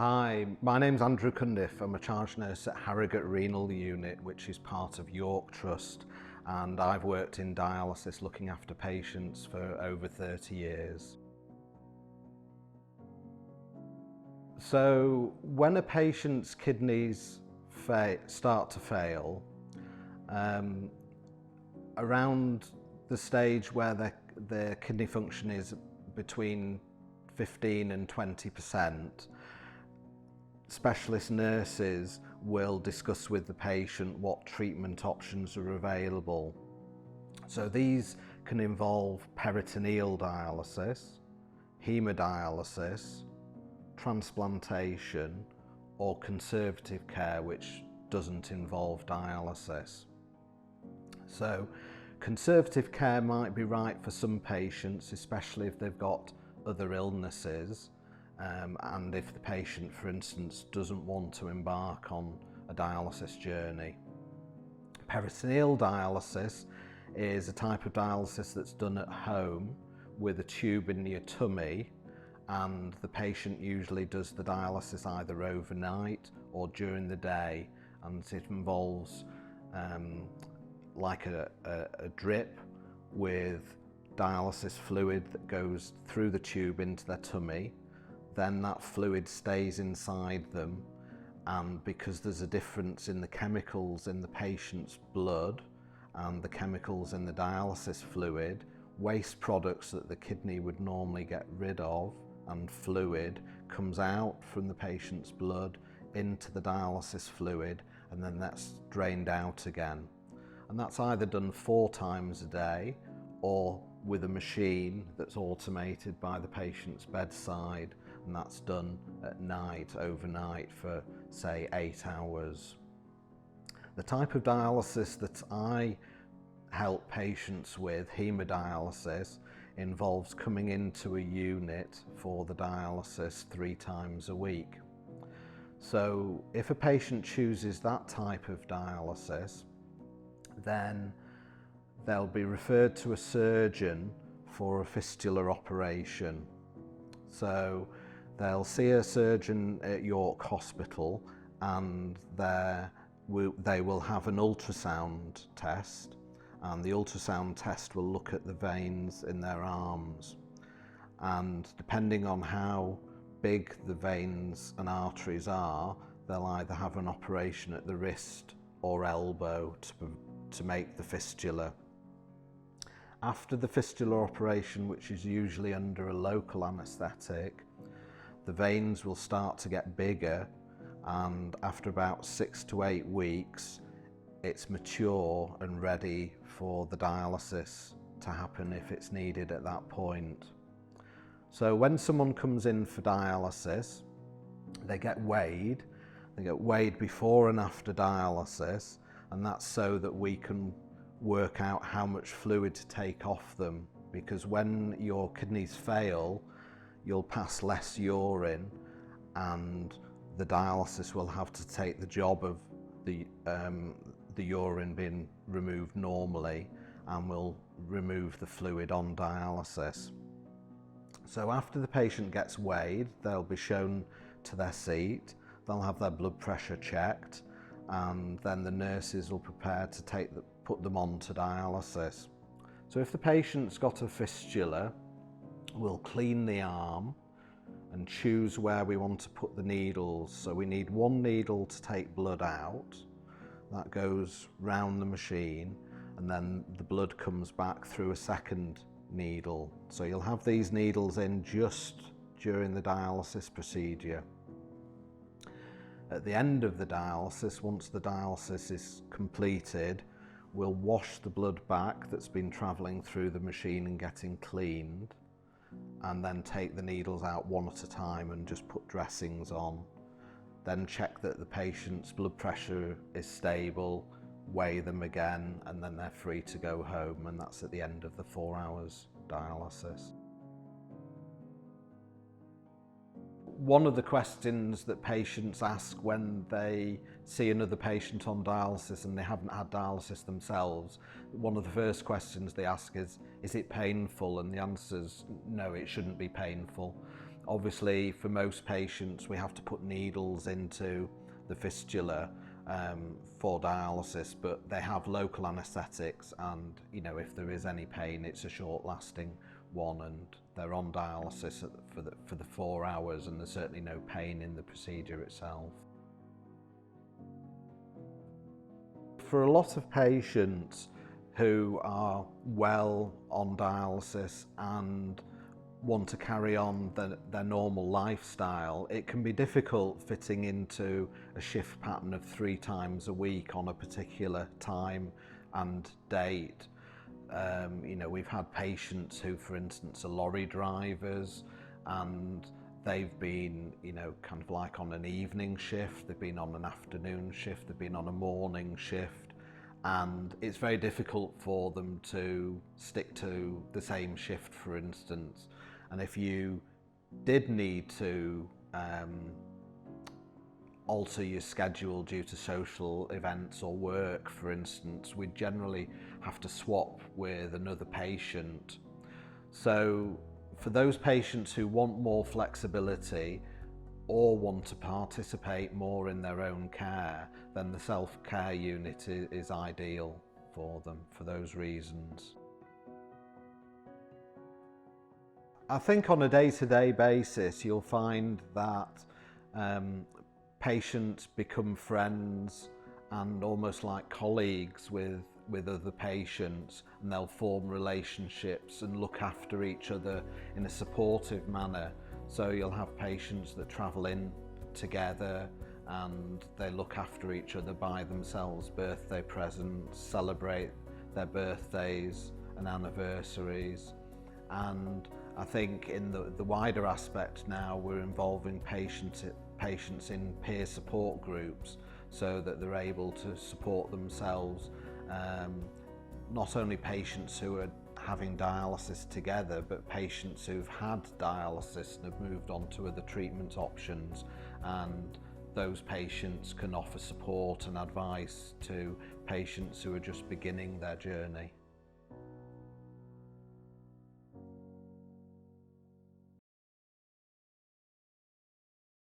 Hi, my name's Cundriff. I'm a charge nurse at Harrogate Renal Unit, which is part of York Trust, and I've worked in dialysis looking after patients for over 30 years. So when a patient's kidneys start to fail, around the stage where their kidney function is between 15 and 20%, specialist nurses will discuss with the patient what treatment options are available. So these can involve peritoneal dialysis, haemodialysis, transplantation, or conservative care, which doesn't involve dialysis. So conservative care might be right for some patients, especially if they've got other illnesses, and if the patient, for instance, doesn't want to embark on a dialysis journey. Peritoneal dialysis is a type of dialysis that's done at home with a tube in your tummy, and the patient usually does the dialysis either overnight or during the day, and it involves like a drip with dialysis fluid that goes through the tube into their tummy. Then that fluid stays inside them, and because there's a difference in the chemicals in the patient's blood and the chemicals in the dialysis fluid, waste products that the kidney would normally get rid of and fluid comes out from the patient's blood into the dialysis fluid, and then that's drained out again. And that's either done 4 times a day or with a machine that's automated by the patient's bedside, and that's done at night, overnight, for say 8 hours. The type of dialysis that I help patients with, haemodialysis, involves coming into a unit for the dialysis 3 times a week. So if a patient chooses that type of dialysis, then they'll be referred to a surgeon for a fistula operation. So they'll see a surgeon at York Hospital, and they will have an ultrasound test, and the ultrasound test will look at the veins in their arms, and depending on how big the veins and arteries are, they'll either have an operation at the wrist or elbow to make the fistula. After the fistula operation, which is usually under a local anaesthetic, the veins will start to get bigger, and after about 6 to 8 weeks, it's mature and ready for the dialysis to happen if it's needed at that point. So when someone comes in for dialysis, they get weighed. They get weighed before and after dialysis, and that's so that we can work out how much fluid to take off them, because when your kidneys fail, you'll pass less urine, and the dialysis will have to take the job of the urine being removed normally, and will remove the fluid on dialysis. So after the patient gets weighed, they'll be shown to their seat, they'll have their blood pressure checked, and then the nurses will prepare to put them on to dialysis. So if the patient's got a fistula, we'll clean the arm and choose where we want to put the needles. So we need 1 needle to take blood out. That goes round the machine, and then the blood comes back through a second needle. So you'll have these needles in just during the dialysis procedure. At the end of the dialysis, once the dialysis is completed, we'll wash the blood back that's been travelling through the machine and getting cleaned, and then take the needles out one at a time and just put dressings on. Then check that the patient's blood pressure is stable, weigh them again, and then they're free to go home, and that's at the end of the 4 hours dialysis. One of the questions that patients ask when they see another patient on dialysis and they haven't had dialysis themselves, one of the first questions they ask is it painful? And the answer is no, it shouldn't be painful. Obviously, for most patients, we have to put needles into the fistula for dialysis, but they have local anaesthetics, and if there is any pain, it's a short-lasting one, and they're on dialysis for the 4 hours, and there's certainly no pain in the procedure itself. For a lot of patients who are well on dialysis and want to carry on their normal lifestyle, it can be difficult fitting into a shift pattern of 3 times a week on a particular time and date. We've had patients who, for instance, are lorry drivers, and they've been, kind of like on an evening shift, they've been on an afternoon shift, they've been on a morning shift, and it's very difficult for them to stick to the same shift, for instance. And if you did need to alter your schedule due to social events or work, for instance, we'd generally have to swap with another patient. So for those patients who want more flexibility or want to participate more in their own care, then the self-care unit is ideal for them for those reasons. I think on a day-to-day basis, you'll find that patients become friends and almost like colleagues with other patients, and they'll form relationships and look after each other in a supportive manner. So you'll have patients that travel in together and they look after each other, buy themselves birthday presents, celebrate their birthdays and anniversaries. And I think in the wider aspect now, we're involving patients in peer support groups so that they're able to support themselves. Not only patients who are having dialysis together, but patients who've had dialysis and have moved on to other treatment options, and those patients can offer support and advice to patients who are just beginning their journey.